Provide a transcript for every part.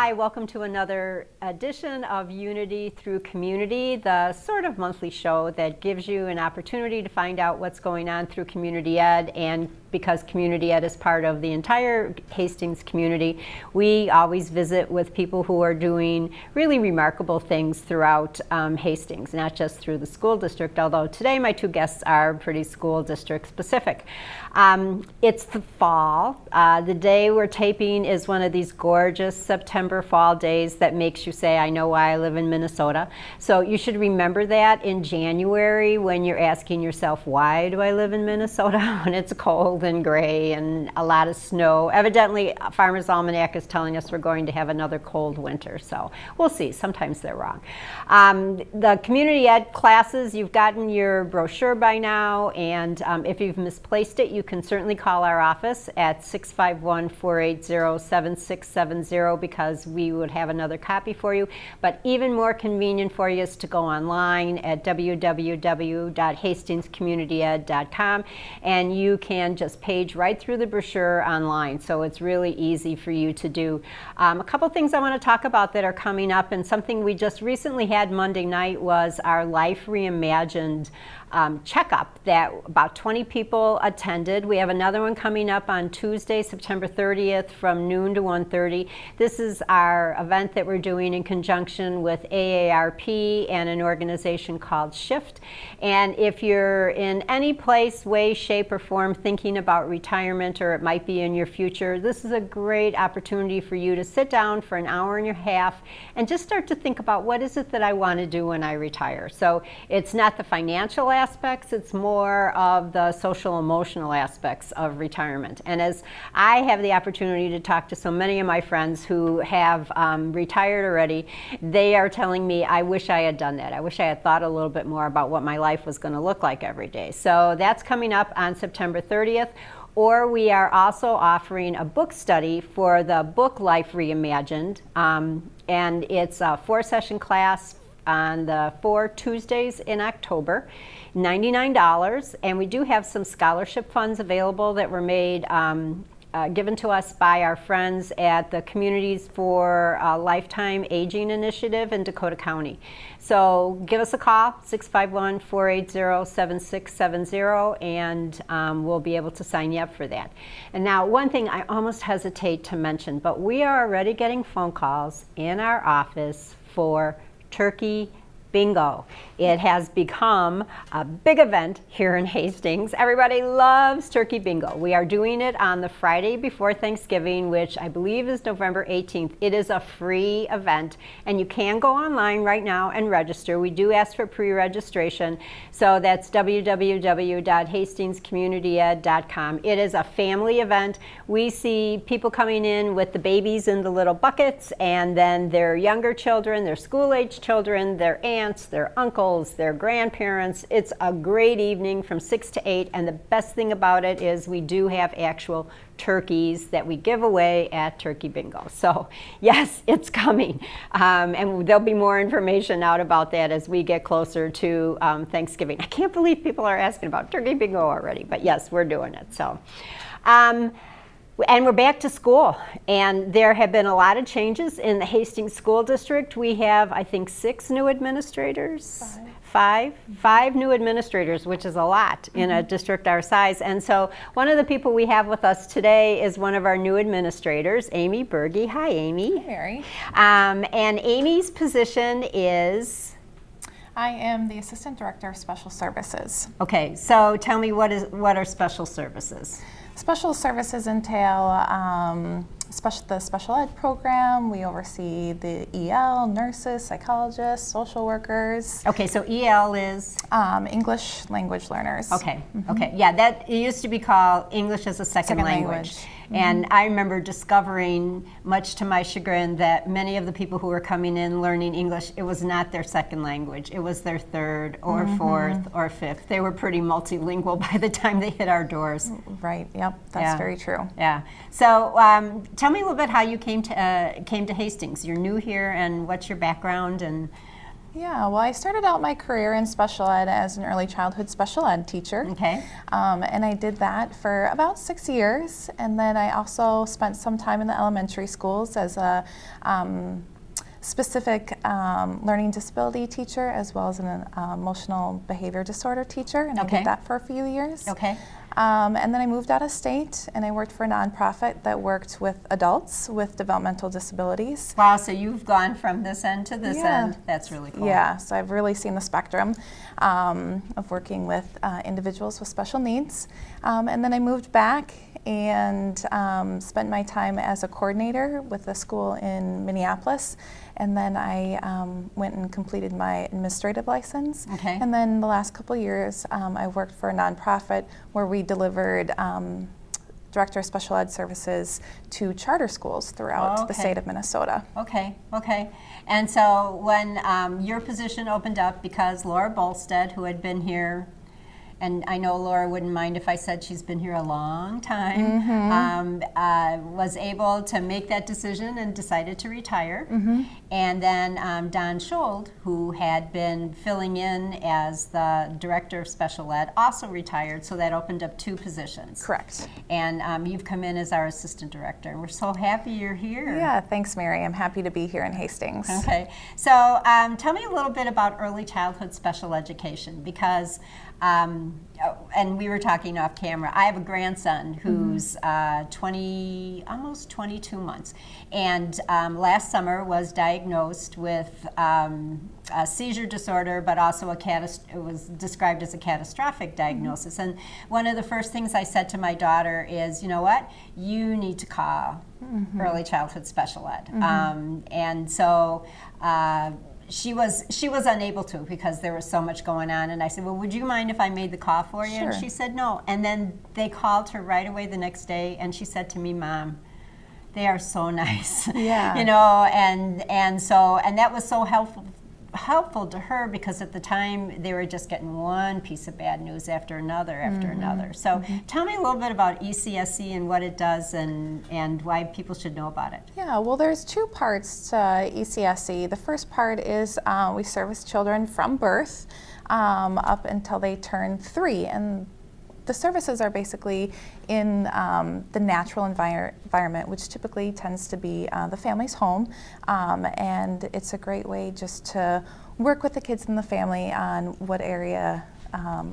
Hi, welcome to another edition of Unity Through Community, the sort of monthly show that gives you an opportunity to find out what's going on through community ed. And because community ed is part of the entire Hastings community, we always visit with people who are doing really remarkable things throughout Hastings, not just through the school district, although today my two guests are pretty school district specific. It's the fall. The day we're taping is one of these gorgeous September fall days that makes you say, I know why I live in Minnesota. So you should remember that in January when you're asking yourself, why do I live in Minnesota when it's cold and gray and a lot of snow. Evidently, Farmer's Almanac is telling us we're going to have another cold winter, so we'll see. Sometimes they're wrong. The community ed classes, you've gotten your brochure by now, and if you've misplaced it, you can certainly call our office at 651-480-7670 because we would have another copy for you. But even more convenient for you is to go online at www.hastingscommunityed.com, and you can just page right through the brochure online, so it's really easy for you to do. A couple things I want to talk about that are coming up, and something we just recently had Monday night was our Life Reimagined checkup that about 20 people attended. We have another one coming up on Tuesday, September 30th from noon to 1:30. This is our event that we're doing in conjunction with AARP and an organization called Shift. And if you're in any place, way, shape, or form thinking about retirement, or it might be in your future, this is a great opportunity for you to sit down for an hour and a half and just start to think about what is it that I want to do when I retire. So it's not the financial aspects, it's more of the social emotional aspects of retirement. And as I have the opportunity to talk to so many of my friends who have retired already, they are telling me, I wish I had done that. I wish I had thought a little bit more about what my life was going to look like every day. So that's coming up on September 30th. Or we are also offering a book study for the book Life Reimagined, and it's a 4-session class on the 4 Tuesdays in October, $99, and we do have some scholarship funds available that were made given to us by our friends at the Communities for Lifetime Aging Initiative in Dakota County. So give us a call, 651-480-7670, and we'll be able to sign you up for that. And now, one thing I almost hesitate to mention, but we are already getting phone calls in our office for Turkey Bingo. It has become a big event here in Hastings. Everybody loves Turkey Bingo. We are doing it on the Friday before Thanksgiving, which I believe is November 18th. It is a free event, and you can go online right now and register. We do ask for pre-registration, so that's www.hastingscommunityed.com. It is a family event. We see people coming in with the babies in the little buckets, and then their younger children, their school-age children, their aunts, their uncles, their grandparents. It's a great evening from 6 to 8, and the best thing about it is we do have actual turkeys that we give away at Turkey Bingo. So yes, it's coming, and there'll be more information out about that as we get closer to Thanksgiving. I can't believe people are asking about Turkey Bingo already, but yes, we're doing it. So. And we're back to school, and there have been a lot of changes in the Hastings School District. We have, I think, 6 new administrators. Five new administrators, which is a lot in a district our size. And so one of the people we have with us today is one of our new administrators, Amy Berge. Hi, Amy. Hi, Mary. And Amy's position is? I am the Assistant Director of Special Services. Okay, so tell me what are special services? Special services entail the special ed program. We oversee the EL, nurses, psychologists, social workers. Okay, so EL is? English language learners. Okay, okay. Yeah, that it used to be called English as a second language. And I remember discovering, much to my chagrin, that many of the people who were coming in learning English, it was not their second language. It was their third or fourth or fifth. They were pretty multilingual by the time they hit our doors. Right, yep, that's very true. Yeah. So tell me a little bit how you came to Hastings. You're new here, and what's your background? And Yeah, well, I started out my career in special ed as an early childhood special ed teacher. Okay. And I did that for about 6 years. And then I also spent some time in the elementary schools as a specific learning disability teacher, as well as an emotional behavior disorder teacher. And I Okay. did that for a few years. Okay. And then I moved out of state and I worked for a nonprofit that worked with adults with developmental disabilities. Wow, so you've gone from this end to this Yeah. end. That's really cool. Yeah, so I've really seen the spectrum of working with individuals with special needs. And then I moved back and spent my time as a coordinator with a school in Minneapolis. And then I went and completed my administrative license. Okay. And then the last couple years, I worked for a nonprofit where we delivered Director of Special Ed Services to charter schools throughout the Okay. state of Minnesota. Okay, okay. And so when your position opened up, because Laura Bolstead, who had been here, and I know Laura wouldn't mind if I said she's been here a long time, was able to make that decision and decided to retire. And then Don Schold, who had been filling in as the Director of Special Ed, also retired, so that opened up 2 positions. Correct. And you've come in as our Assistant Director, and we're so happy you're here. Yeah, thanks, Mary. I'm happy to be here in Hastings. Okay, so tell me a little bit about early childhood special education, because and we were talking off camera. I have a grandson who's almost 22 months, and last summer was diagnosed with a seizure disorder, but also it was described as a catastrophic diagnosis. And one of the first things I said to my daughter is, you know what, you need to call early childhood special ed. And so she was unable to because there was so much going on, and I said, well, would you mind if I made the call for you? Sure. And she said no. And then they called her right away the next day, and she said to me, Mom, they are so nice. Yeah. You know, and that was so helpful to her, because at the time they were just getting one piece of bad news after another after another. So tell me a little bit about ECSE and what it does and why people should know about it. Yeah, well, there's 2 parts to ECSE. The first part is we service children from birth up until they turn 3, and the services are basically in the natural environment, which typically tends to be the family's home, and it's a great way just to work with the kids in the family on what area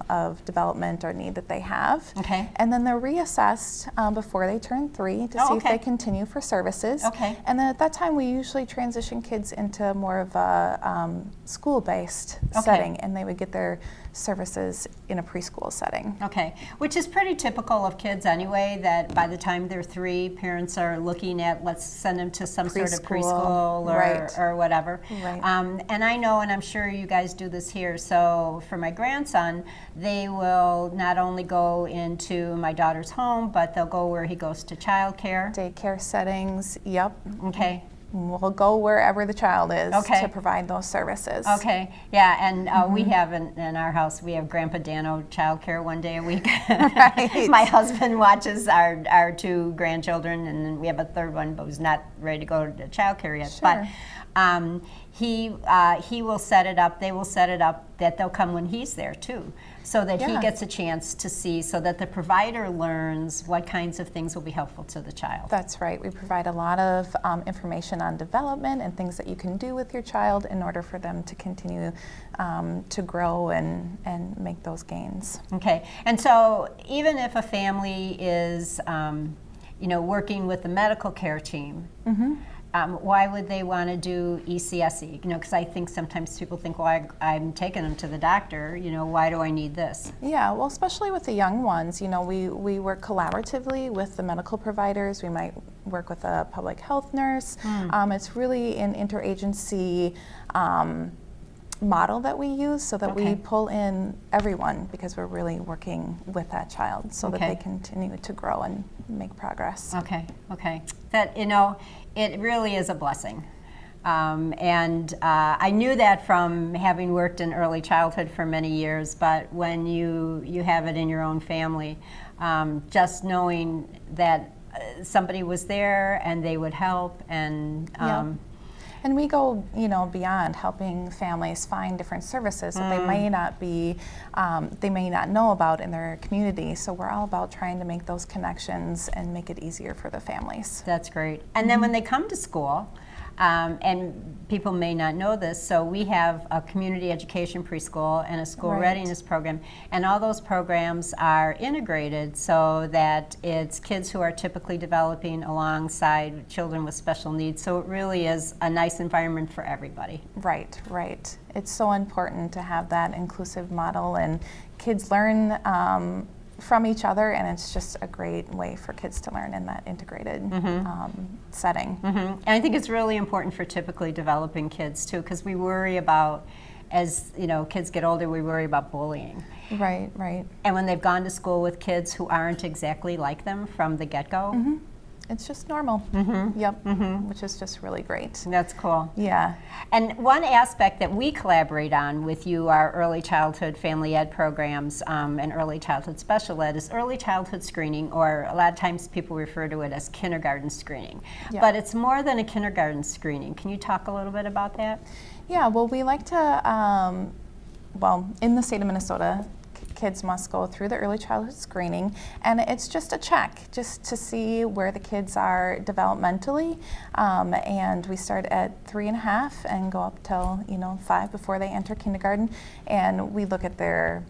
of development or need that they have. Okay. And then they're reassessed before they turn 3 to see if they continue for services. Okay. And then at that time, we usually transition kids into more of a school-based setting, and they would get their services in a preschool setting. Okay, which is pretty typical of kids anyway, that by the time they're 3, parents are looking at, let's send them to some sort of preschool or whatever. Right. And I know, and I'm sure you guys do this here, so for my grandson, they will not only go into my daughter's home, but they'll go where he goes to childcare. Daycare settings, yep. Okay. We'll go wherever the child is Okay. to provide those services. Okay, yeah, and we have in our house, we have Grandpa Dano childcare one day a week. Right. My husband watches our 2 grandchildren, and then we have a third one, but who's not ready to go to childcare yet. Sure. But he will set it up, they will set it up that they'll come when he's there too, so that he gets a chance to see, so that the provider learns what kinds of things will be helpful to the child. That's right. We provide a lot of information on development and things that you can do with your child in order for them to continue to grow and make those gains. Okay, and so even if a family is, working with the medical care team, why would they want to do ECSE? Because I think sometimes people think, well, I'm taking them to the doctor. Why do I need this? Yeah, well, especially with the young ones, we work collaboratively with the medical providers. We might work with a public health nurse. It's really an interagency model that we use, so that we pull in everyone, because we're really working with that child so that they continue to grow and make progress. Okay. That, it really is a blessing. And I knew that from having worked in early childhood for many years, but when you have it in your own family, just knowing that somebody was there and they would help, and And we go, beyond helping families find different services that they may not be, they may not know about in their community. So we're all about trying to make those connections and make it easier for the families. That's great. And then when they come to school, and people may not know this, so we have a community education preschool and a school readiness program, and all those programs are integrated so that it's kids who are typically developing alongside children with special needs, so it really is a nice environment for everybody. Right, right. It's so important to have that inclusive model, and kids learn from each other, and it's just a great way for kids to learn in that integrated setting. And I think it's really important for typically developing kids too, because we worry about, as kids get older, we worry about bullying. Right, right. And when they've gone to school with kids who aren't exactly like them from the get-go, it's just normal. Which is just really great. That's cool. Yeah. And one aspect that we collaborate on with you, our early childhood family ed programs and early childhood special ed, is early childhood screening, or a lot of times people refer to it as kindergarten screening. But it's more than a kindergarten screening. Can you talk a little bit about that? Yeah, well, we like to, in the state of Minnesota, kids must go through the early childhood screening, and it's just a check just to see where the kids are developmentally, and we start at 3.5 and go up till 5 before they enter kindergarten, and we look at their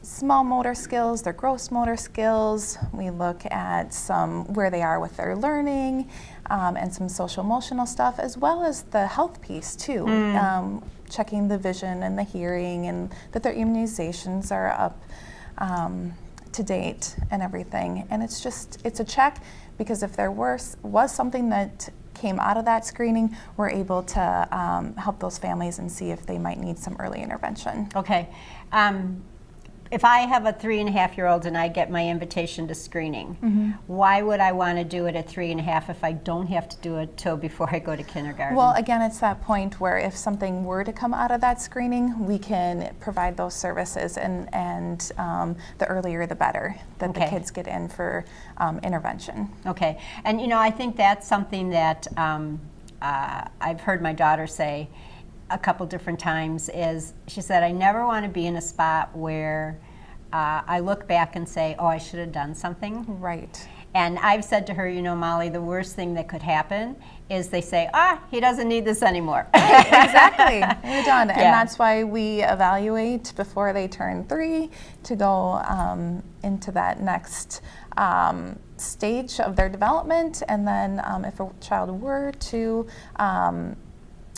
small motor skills, their gross motor skills. We look at where they are with their learning, and some social emotional stuff, as well as the health piece too. Checking the vision and the hearing, and that their immunizations are up to date and everything. And it's a check, because if there was something that came out of that screening, we're able to help those families and see if they might need some early intervention. Okay. If I have a 3.5-year-old and I get my invitation to screening, why would I want to do it at 3.5 if I don't have to do it till before I go to kindergarten? Well, again, it's that point where if something were to come out of that screening, we can provide those services, and the earlier the better that the kids get in for intervention. Okay, and I think that's something that I've heard my daughter say a couple different times. Is she said, I never want to be in a spot where I look back and say, oh, I should have done something. Right. And I've said to her, Molly, the worst thing that could happen is they say, he doesn't need this anymore. Exactly. We're done. And that's why we evaluate before they turn 3 to go into that next stage of their development. And then if a child were to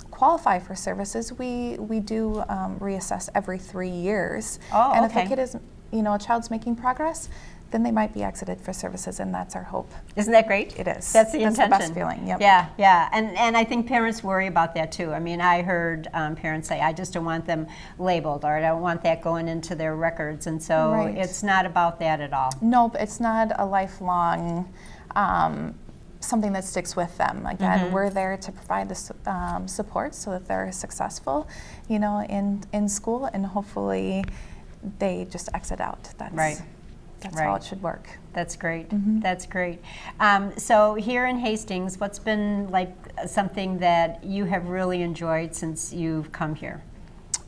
qualify for services, we do reassess every 3 years. And if a kid is, a child's making progress, then they might be exited for services, and that's our hope. Isn't that great? It is. That's the intention. That's the best feeling. Yep. Yeah. And I think parents worry about that too. I mean, I heard parents say, I just don't want them labeled, or I don't want that going into their records, and so it's not about that at all. Nope, it's not a lifelong something that sticks with them. Again, we're there to provide the support so that they're successful, in school, and hopefully they just exit out. That's how it should work. That's great. That's great. So here in Hastings, what's been like something that you have really enjoyed since you've come here?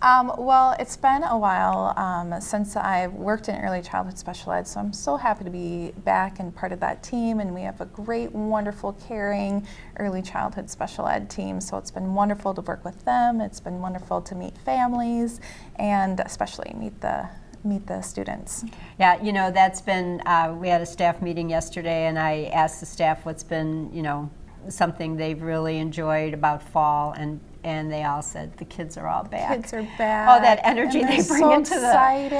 Well, it's been a while since I've worked in early childhood special ed, so I'm so happy to be back and part of that team, and we have a great, wonderful, caring early childhood special ed team, so it's been wonderful to work with them. It's been wonderful to meet families, and especially meet the students. Yeah, that's been, we had a staff meeting yesterday, and I asked the staff what's been, something they've really enjoyed about fall, and they all said the kids are all back. Kids are back. Oh, that energy they bring so into excited.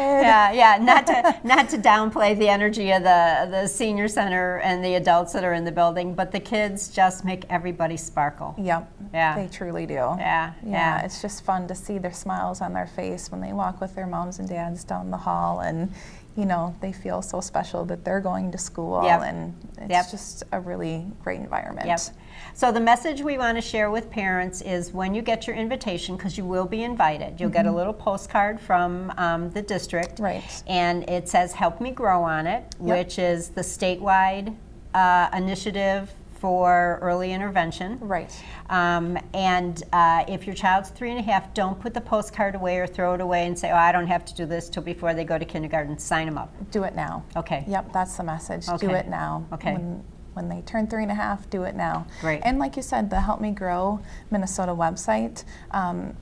Not to downplay the energy of the senior center and the adults that are in the building, but the kids just make everybody sparkle. Yep. Yeah. They truly do. Yeah. It's just fun to see their smiles on their face when they walk with their moms and dads down the hall, and they feel so special that they're going to school, and it's just a really great environment. Yep. So the message we want to share with parents is when you get your invitation, because you will be invited, you'll get a little postcard from the district. Right. And it says Help Me Grow on it, which is the statewide initiative for early intervention. Right. And if your child's 3.5, don't put the postcard away or throw it away and say, oh, I don't have to do this till before they go to kindergarten. Sign them up. Do it now. Okay. Yep, that's the message. Okay. Do it now. Okay. When they turn 3.5, do it now. Great. And like you said, the Help Me Grow Minnesota website,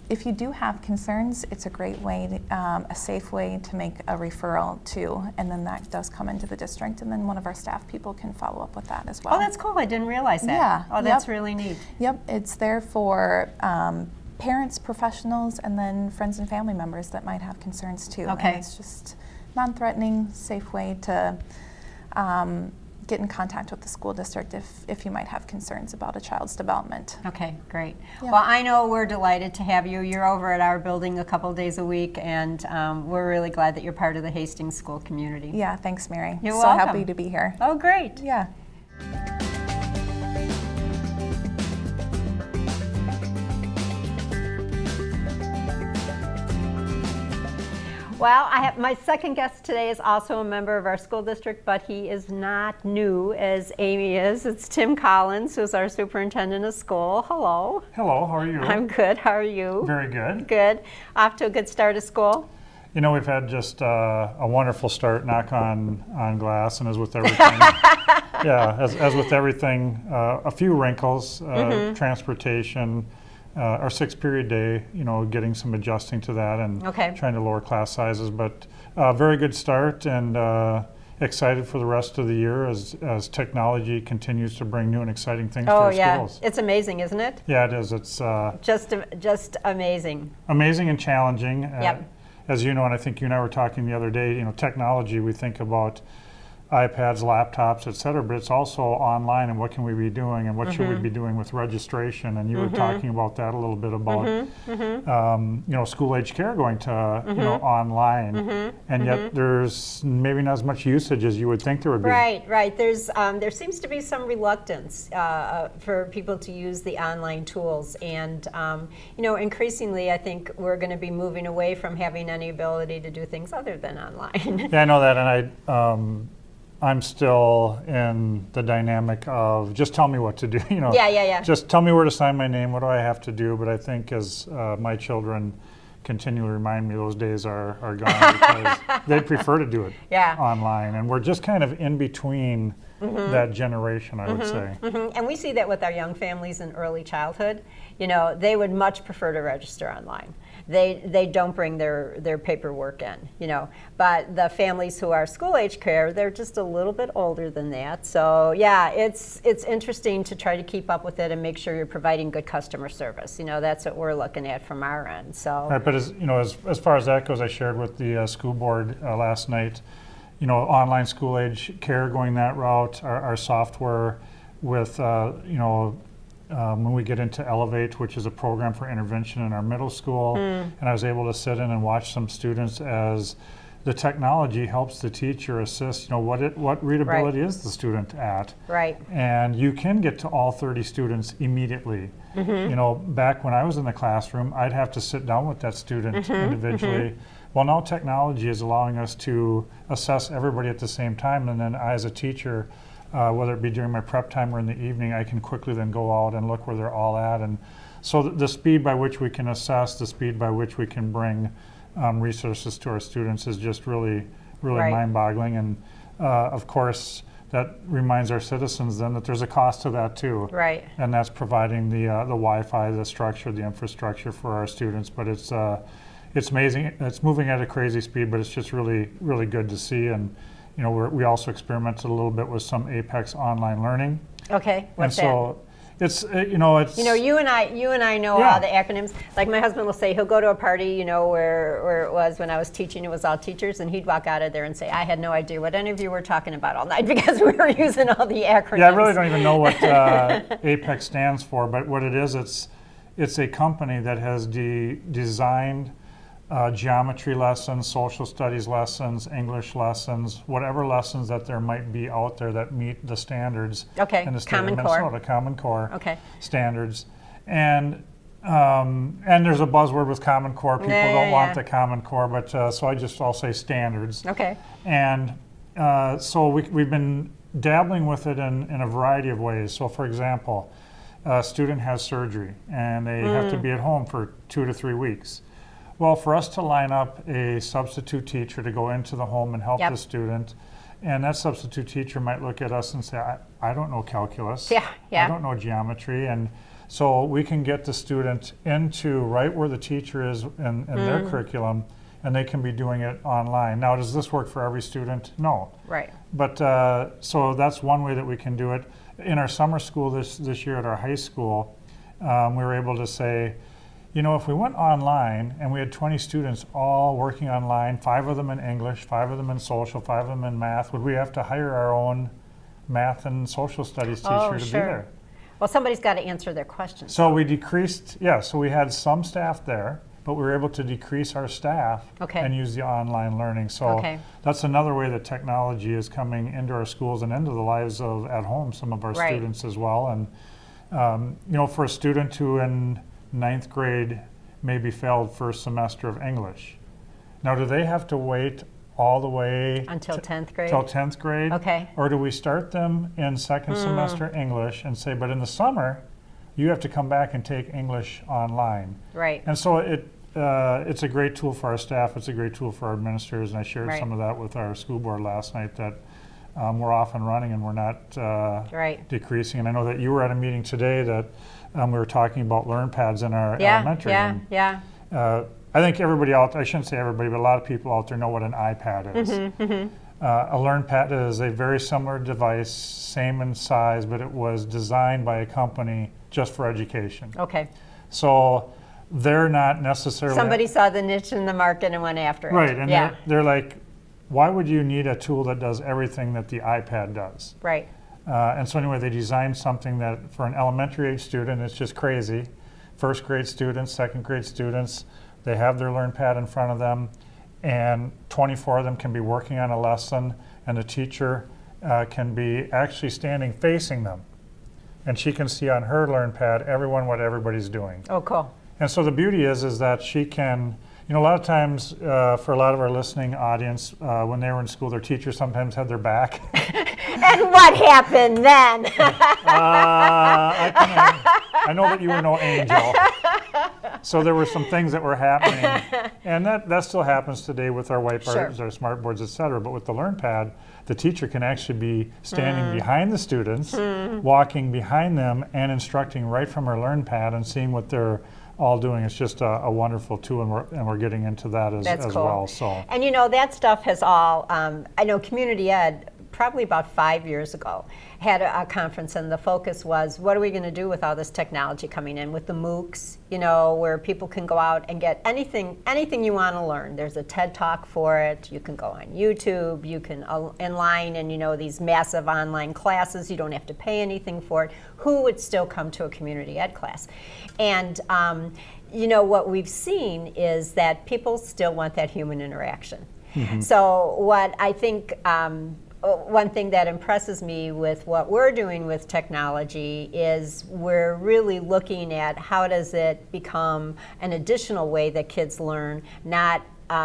if you do have concerns, it's a great way, a safe way to make a referral too. And then that does come into the district, and then one of our staff people can follow up with that as well. Oh, that's cool. I didn't realize that. Yeah. Oh, that's Yep. really neat. Yep, it's there for parents, professionals, and then friends and family members that might have concerns too. Okay. And it's just non-threatening, safe way to get in contact with the school district if you might have concerns about a child's development. Okay, great. Yeah. Well, I know we're delighted to have you. You're over at our building a couple days a week, and we're really glad that you're part of the Hastings school community. Yeah, thanks, Mary. You're so welcome. happy to be here. Oh, great. Yeah. Well, I have my second guest today is also a member of our school district, but he is not new as Amy is. It's Tim Collins, who's our superintendent of school. Hello. Hello, how are you? I'm good. How are you? Very good. Good. Off to a good start of school? You know, we've had just a wonderful start, knock on glass, and as with everything, yeah, as with everything, a few wrinkles, transportation, our 6-period day, you know, getting some adjusting to that and Okay. trying to lower class sizes, but very good start, and excited for the rest of the year as technology continues to bring new and exciting things to Oh, our yeah. schools. It's amazing, isn't it? Yeah, it is. It's Just amazing. amazing and challenging. Yep. As you know, and I think you and I were talking the other day, you know, technology, we think about iPads, laptops, et cetera, but it's also online, and what can we be doing, and what should we be doing with registration, and you were talking about that a little bit about, you know, school age care going to, you know, online, and yet there's maybe not as much usage as you would think there would be. Right, right. There seems to be some reluctance for people to use the online tools, and you know, increasingly, I think we're going to be moving away from having any ability to do things other than online. Yeah, I know that, and I'm still in the dynamic of just tell me what to do, you know. Yeah. Just tell me where to sign my name, what do I have to do? But I think as my children continually remind me, those days are gone because they prefer to do it online. And we're just kind of in between that generation, I would say. And we see that with our young families in early childhood. You know, they would much prefer to register online. They don't bring their paperwork in, you know. But the families who are school age care, they're just a little bit older than that. So yeah, it's interesting to try to keep up with it and make sure you're providing good customer service. You know, that's what we're looking at from our end. So. Right, but as you know, as far as that goes, I shared with the school board last night. You know, online school age care going that route, our software with you know. When we get into Elevate, which is a program for intervention in our middle school, and I was able to sit in and watch some students as the technology helps the teacher assist, you know, what readability is the student at. Right. And you can get to all 30 students immediately. You know, back when I was in the classroom, I'd have to sit down with that student individually. Well, now technology is allowing us to assess everybody at the same time, and then I, as a teacher, whether it be during my prep time or in the evening, I can quickly then go out and look where they're all at. And so the speed by which we can assess, the speed by which we can bring resources to our students is just really Right. mind-boggling. And of course, that reminds our citizens then that there's a cost to that too. Right. And that's providing the Wi-Fi, the structure, the infrastructure for our students. But it's amazing. It's moving at a crazy speed, but it's just really good to see. And you know, we also experimented a little bit with some Apex online learning. Okay. What's and so it's you know, it's You know, you and I know all the acronyms. Like my husband will say he'll go to a party, you know, where it was when I was teaching, it was all teachers, and he'd walk out of there and say, I had no idea what any of you were talking about all night because we were using all the acronyms. Yeah, I really don't even know what Apex stands for, but what it is, it's a company that has designed geometry lessons, social studies lessons, English lessons, whatever lessons that there might be out there that meet the standards Okay, in the state Common of Core. Minnesota, Common Core Okay. standards. And there's a buzzword with Common Core. People don't want the Common Core, but so I'll say standards. Okay. And so we've been dabbling with it in a variety of ways. So for example, a student has surgery and they have to be at home for 2 to 3 weeks. Well, for us to line up a substitute teacher to go into the home and help Yep. the student, and that substitute teacher might look at us and say, I don't know calculus, Yeah, yeah. I don't know geometry, and so we can get the student into right where the teacher is in their curriculum, and they can be doing it online. Now, does this work for every student? No. Right. But so that's one way that we can do it. In our summer school this year at our high school, we were able to say, you know, if we went online and we had 20 students all working online, 5 of them in English, 5 of them in social, 5 of them in math, would we have to hire our own math and social studies teacher to be there? Well, somebody's got to answer their questions. So we decreased, so we had some staff there, but we were able to decrease our staff Okay. and use the online learning. So Okay. that's another way that technology is coming into our schools and into the lives of at home some of our Right. students as well. And you know, for a student who in 9th grade maybe failed first semester of English, now do they have to wait all the way Until 10th grade? till 10th grade? Okay. Or do we start them in second semester English and say, but in the summer, you have to come back and take English online? Right. And so it's a great tool for our staff, it's a great tool for our administrators, and I shared Right. some of that with our school board last night, that we're off and running and we're not Right. decreasing. And I know that you were at a meeting today that we were talking about LearnPads in our Yeah, elementary. yeah, and, yeah. I think everybody out, I shouldn't say everybody, but a lot of people out there know what an iPad is. A LearnPad is a very similar device, same in size, but it was designed by a company just for education. Okay. So they're not necessarily... Somebody saw the niche in the market and went after it. Right, and yeah. they're like, why would you need a tool that does everything that the iPad does? Right. And so anyway, they designed something that for an elementary age student, it's just crazy. First grade students, second grade students, they have their LearnPad in front of them, and 24 of them can be working on a lesson, and the teacher can be actually standing facing them. And she can see on her LearnPad what everybody's doing. Oh, cool. And so the beauty is that she can, you know, a lot of times for a lot of our listening audience, when they were in school, their teachers sometimes had their back. And what happened then? I know that you were no angel. So there were some things that were happening. And that still happens today with our whiteboards, Sure. our smart boards, et cetera. But with the LearnPad, the teacher can actually be standing behind the students, walking behind them, and instructing right from her LearnPad and seeing what they're all doing. It's just a wonderful tool, and we're getting into that That's as cool. well. So. And you know, that stuff has all, I know community ed, probably about 5 years ago, had a conference, and the focus was, what are we going to do with all this technology coming in with the MOOCs, you know, where people can go out and get anything you want to learn. There's a TED Talk for it. You can go on YouTube. You can online, and you know, these massive online classes. You don't have to pay anything for it. Who would still come to a community ed class? And you know, what we've seen is that people still want that human interaction. So what I think, one thing that impresses me with what we're doing with technology is we're really looking at how does it become an additional way that kids learn, not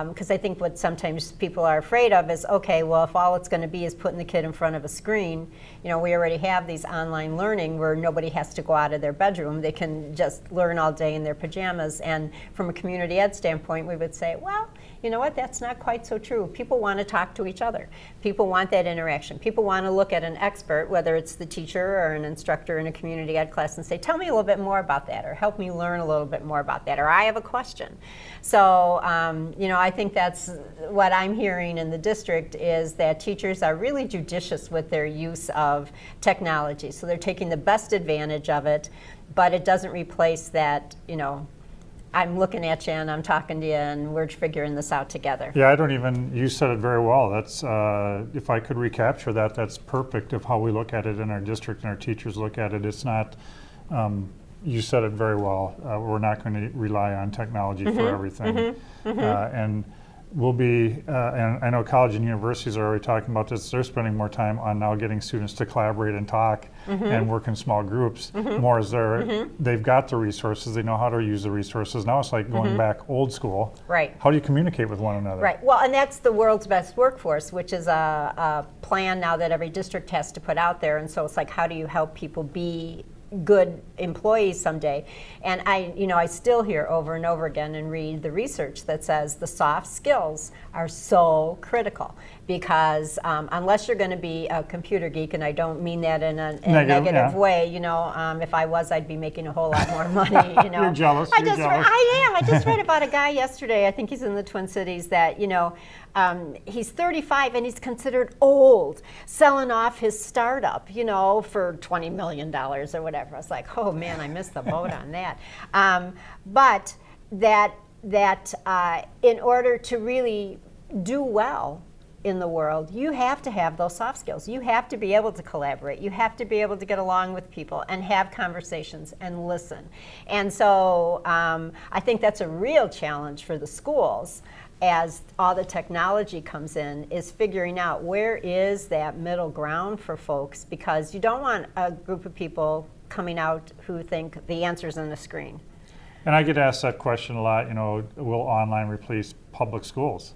because I think what sometimes people are afraid of is, okay, well, if all it's going to be is putting the kid in front of a screen, you know, we already have these online learning where nobody has to go out of their bedroom. They can just learn all day in their pajamas. And from a community ed standpoint, we would say, well, you know what, that's not quite so true. People want to talk to each other. People want that interaction. People want to look at an expert, whether it's the teacher or an instructor in a community ed class, and say, tell me a little bit more about that, or help me learn a little bit more about that, or I have a question. So, you know, I think that's what I'm hearing in the district is that teachers are really judicious with their use of technology. So they're taking the best advantage of it, but it doesn't replace that, you know, I'm looking at you and I'm talking to you and we're figuring this out together. Yeah, you said it very well. That's, if I could recapture that, that's perfect of how we look at it in our district and our teachers look at it. It's not, you said it very well. We're not going to rely on technology for everything. And we'll be, and I know college and universities are already talking about this, they're spending more time on now getting students to collaborate and talk and work in small groups more as they've got the resources, they know how to use the resources. Now it's like going back old school. Right. How do you communicate with one another? Right. Well, and that's the world's best workforce, which is a plan now that every district has to put out there. And so it's like, how do you help people be good employees someday? And I still hear over and over again and read the research that says the soft skills are so critical, because unless you're going to be a computer geek, and I don't mean that in a negative way, if I was, I'd be making a whole lot more money. You're jealous. I am. I just read about a guy yesterday. I think he's in the Twin Cities that he's 35 and he's considered old, selling off his startup, for $20 million or whatever. I was like, oh man, I missed the boat on that. But that in order to really do well in the world, you have to have those soft skills. You have to be able to collaborate. You have to be able to get along with people and have conversations and listen. And so I think that's a real challenge for the schools as all the technology comes in, is figuring out where is that middle ground for folks, because you don't want a group of people coming out who think the answer's in the screen. And I get asked that question a lot, will online replace public schools?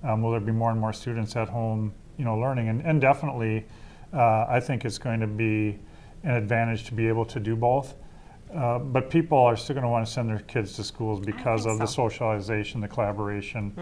Will there be more and more students at home, learning? And definitely, I think it's going to be an advantage to be able to do both. But people are still going to want to send their kids to schools because of the socialization, the collaboration,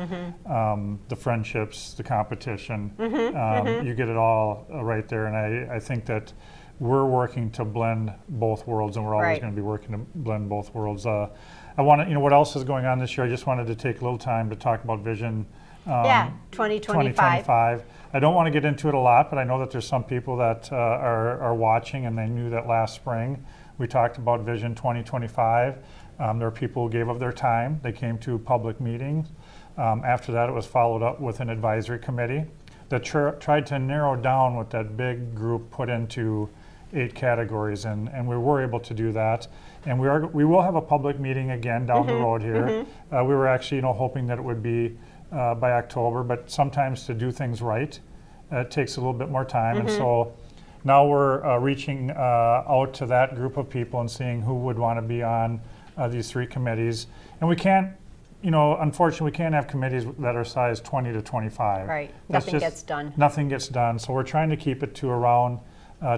the friendships, the competition. You get it all right there. And I think that we're working to blend both worlds, and we're always going to be working to blend both worlds. I want to, what else is going on this year? I just wanted to take a little time to talk about Vision 2025. I don't want to get into it a lot, but I know that there's some people that are watching, and they knew that last spring we talked about Vision 2025. There were people who gave of their time. They came to public meetings. After that, it was followed up with an advisory committee that tried to narrow down what that big group put into 8 categories, and we were able to do that. And we will have a public meeting again down the road here. We were actually hoping that it would be by October, but sometimes to do things right, it takes a little bit more time. And so now we're reaching out to that group of people and seeing who would want to be on these 3 committees. And we can't, unfortunately, we can't have committees that are size 20 to 25. Right, nothing gets done. Nothing gets done. So we're trying to keep it to around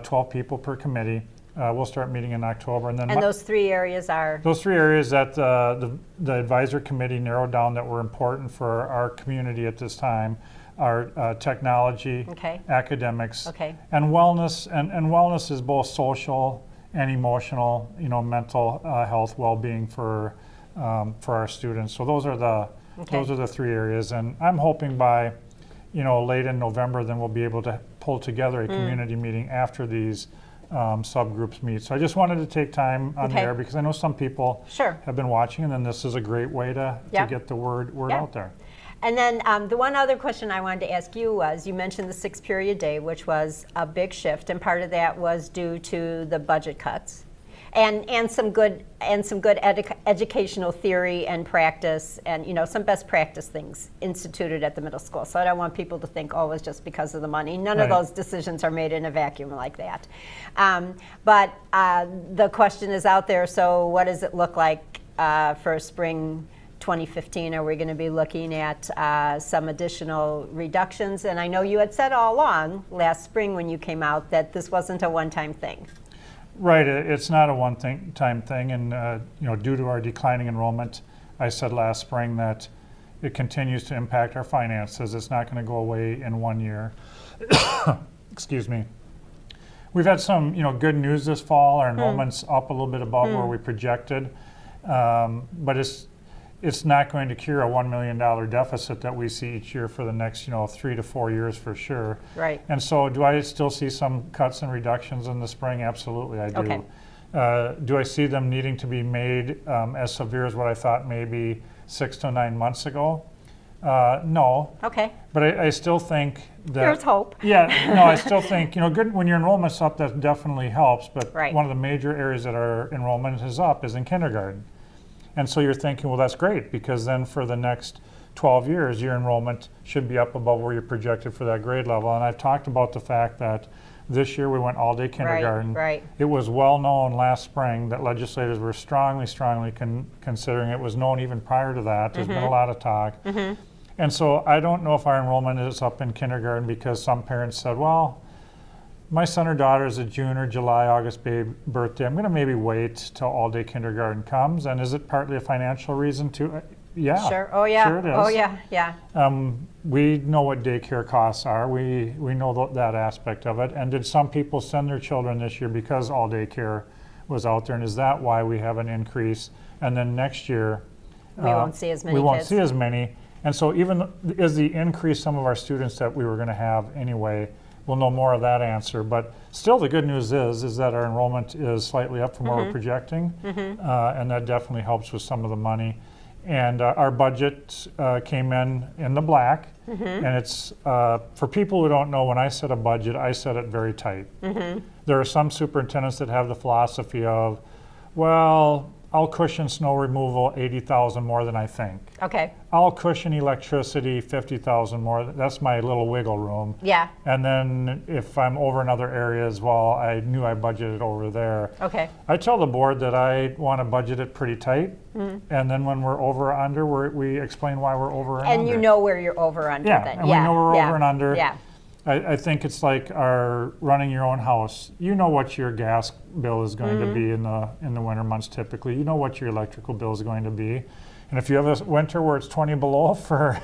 12 people per committee. We'll start meeting in October. And then those 3 areas are? Those 3 areas that the advisory committee narrowed down that were important for our community at this time are technology, academics, and wellness. And wellness is both social and emotional, mental health, well-being for our students. So those are the 3 areas. And I'm hoping by late in November, then we'll be able to pull together a community meeting after these subgroups meet. So I just wanted to take time on there because I know some people have been watching, and then this is a great way to get the word out there. And then the one other question I wanted to ask you was, you mentioned the 6-period day, which was a big shift, and part of that was due to the budget cuts, and some good educational theory and practice, and some best practice things instituted at the middle school. So I don't want people to think, oh, it's just because of the money. None of those decisions are made in a vacuum like that. But the question is out there. So what does it look like for spring 2015? Are we going to be looking at some additional reductions? And I know you had said all along last spring when you came out that this wasn't a one-time thing. Right, it's not a one-time thing, and due to our declining enrollment, I said last spring that it continues to impact our finances. It's not going to go away in 1 year. Excuse me. We've had some good news this fall. Our enrollment's up a little bit above where we projected, but it's not going to cure a $1 million deficit that we see each year for the next 3 to 4 years for sure. Right. And so do I still see some cuts and reductions in the spring? Absolutely, I do. Okay. Do I see them needing to be made as severe as what I thought maybe 6 to 9 months ago? No. Okay. But I still think that there's hope. Yeah, no, I still think, good when your enrollment's up, that definitely helps, but Right. one of the major areas that our enrollment is up is in kindergarten. And so you're thinking, well, that's great, because then for the next 12 years, your enrollment should be up above where you're projected for that grade level. And I've talked about the fact that this year we went all-day kindergarten. Right. It was well known last spring that legislators were strongly considering. It was known even prior to that. There's been a lot of talk. And so I don't know if our enrollment is up in kindergarten because some parents said, well, my son or daughter is a June or July, August birthday. I'm going to maybe wait till all-day kindergarten comes. And is it partly a financial reason too? Yeah. Sure. Oh yeah. Sure it is. Oh yeah. We know what daycare costs are. We know that aspect of it. And did some people send their children this year because all daycare was out there? And is that why we have an increase? And then next year, we won't see as many we won't kids. see as many. And so even is the increase some of our students that we were going to have anyway, we'll know more of that answer. But still the good news is that our enrollment is slightly up from what we're projecting. And that definitely helps with some of the money. And our budget came in the black. And it's, for people who don't know, when I set a budget, I set it very tight. There are some superintendents that have the philosophy of, well, I'll cushion snow removal 80,000 more than I think. Okay. I'll cushion electricity 50,000 more. That's my little wiggle room. Yeah. And then if I'm over in other areas, well, I knew I budgeted over there. Okay. I tell the board that I want to budget it pretty tight. And then when we're over or under, we explain why we're over and under. And you know where you're over or under Yeah, then. and we know we're over and under. Yeah. I think it's like our running your own house. You know what your gas bill is going to be in the winter months typically. You know what your electrical bill is going to be. And if you have a winter where it's 20 below for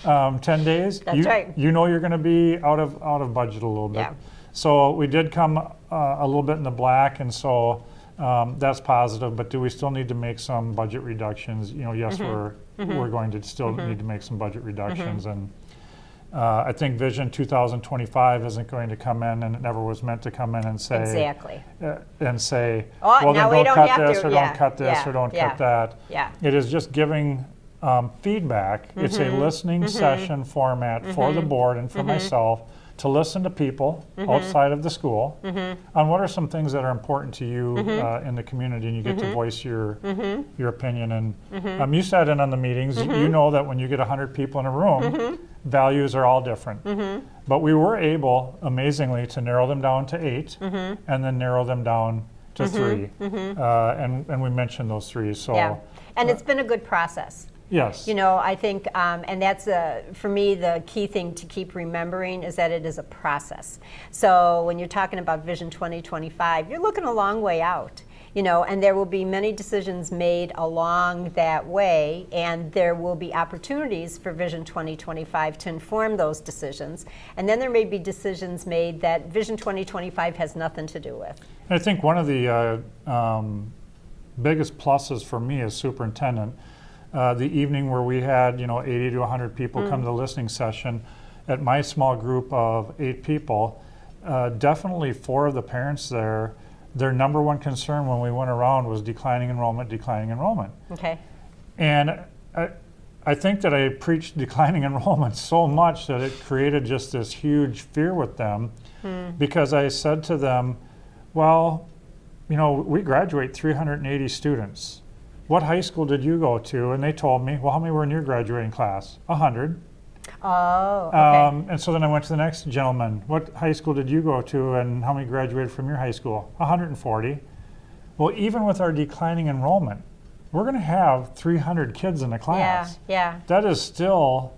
10 days, That's right. you know you're going to be out of budget a little bit. Yeah. So we did come a little bit in the black, and so that's positive. But do we still need to make some budget reductions? Yes, we're going to still need to make some budget reductions. And I think Vision 2025 isn't going to come in, and it never was meant to come in and say, Exactly. well, now then we don't don't cut have this to. or Yeah, don't cut this yeah, or don't yeah, cut that. yeah. It is just giving feedback. It's a listening session format for the board and for myself to listen to people outside of the school on what are some things that are important to you in the community, and you get to voice your opinion. And you sat in on the meetings. You know that when you get 100 people in a room, values are all different. But we were able, amazingly, to narrow them down to 8 and then narrow them down to 3. And we mentioned those 3. So Yeah. And it's been a good process. yes. I think, and that's for me, the key thing to keep remembering is that it is a process. So when you're talking about Vision 2025, you're looking a long way out, and there will be many decisions made along that way, and there will be opportunities for Vision 2025 to inform those decisions. And then there may be decisions made that Vision 2025 has nothing to do with. I think one of the biggest pluses for me as superintendent, the evening where we had 80 to 100 people come to the listening session, at my small group of 8 people, definitely 4 of the parents there, their number one concern when we went around was declining enrollment. Okay. And I think that I preached declining enrollment so much that it created just this huge fear with them, because I said to them, well, we graduate 380 students. What high school did you go to? And they told me, well, how many were in your graduating class? 100. Oh, okay. And so then I went to the next gentleman. What high school did you go to, and how many graduated from your high school? 140. Well, even with our declining enrollment, we're going to have 300 kids in the class. Yeah. That is still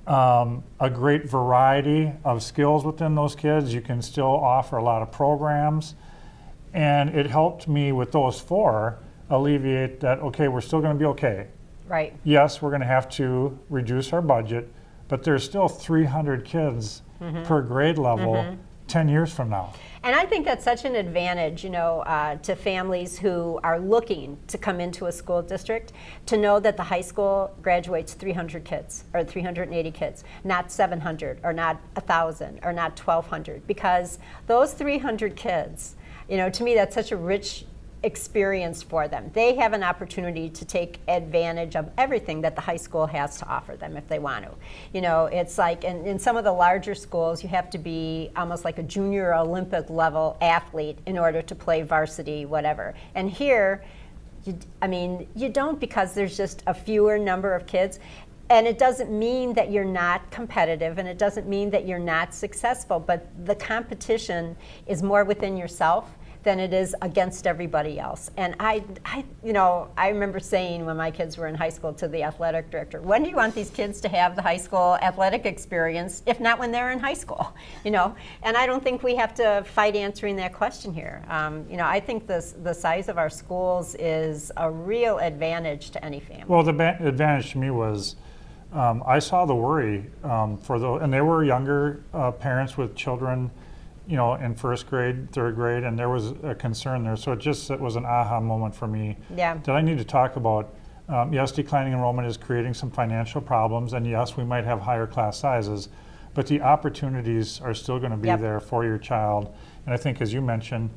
a great variety of skills within those kids. You can still offer a lot of programs. And it helped me with those 4 alleviate that, okay, we're still going to be okay. Right. Yes, we're going to have to reduce our budget, but there's still 300 kids per grade level 10 years from now. And I think that's such an advantage, to families who are looking to come into a school district, to know that the high school graduates 300 kids or 380 kids, not 700 or not 1,000 or not 1,200, because those 300 kids, to me, that's such a rich experience for them. They have an opportunity to take advantage of everything that the high school has to offer them if they want to. It's like in some of the larger schools, you have to be almost like a junior Olympic level athlete in order to play varsity, whatever. And here, you don't, because there's just a fewer number of kids. And it doesn't mean that you're not competitive, and it doesn't mean that you're not successful, but the competition is more within yourself than it is against everybody else. And I remember saying when my kids were in high school to the athletic director, when do you want these kids to have the high school athletic experience, if not when they're in high school? And I don't think we have to fight answering that question here. I think the size of our schools is a real advantage to any family. Well, the advantage to me was I saw the worry and they were younger parents with children, in first grade, third grade, and there was a concern there. So it was an aha moment for me. Yeah. That I need to talk about. Yes, declining enrollment is creating some financial problems, and yes, we might have higher class sizes, but the opportunities are still going to be there for your child. And I think, as you mentioned,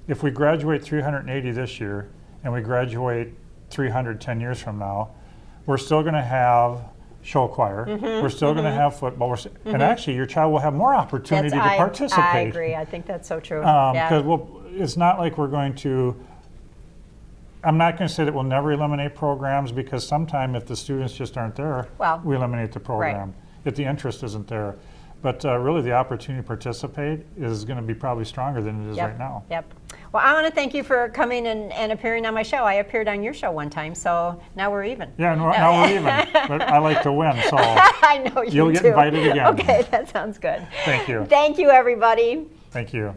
if we graduate 380 this year and we graduate 300 10 years from now, we're still going to have show choir. We're still going to have football. And actually, your child will have more opportunity to participate. I agree. I think that's so true. Because it's not like we're going to, I'm not going to say that we'll never eliminate programs, because sometime if the students just aren't there, we eliminate the program if the interest isn't there. But really, the opportunity to participate is going to be probably stronger than it is right now. Yep. Well, I want to thank you for coming and appearing on my show. I appeared on your show one time, so now we're even. Yeah, now we're even. But I like to win, so I know you you'll get invited again. Okay, that sounds good. Thank you. Thank you, everybody. Thank you.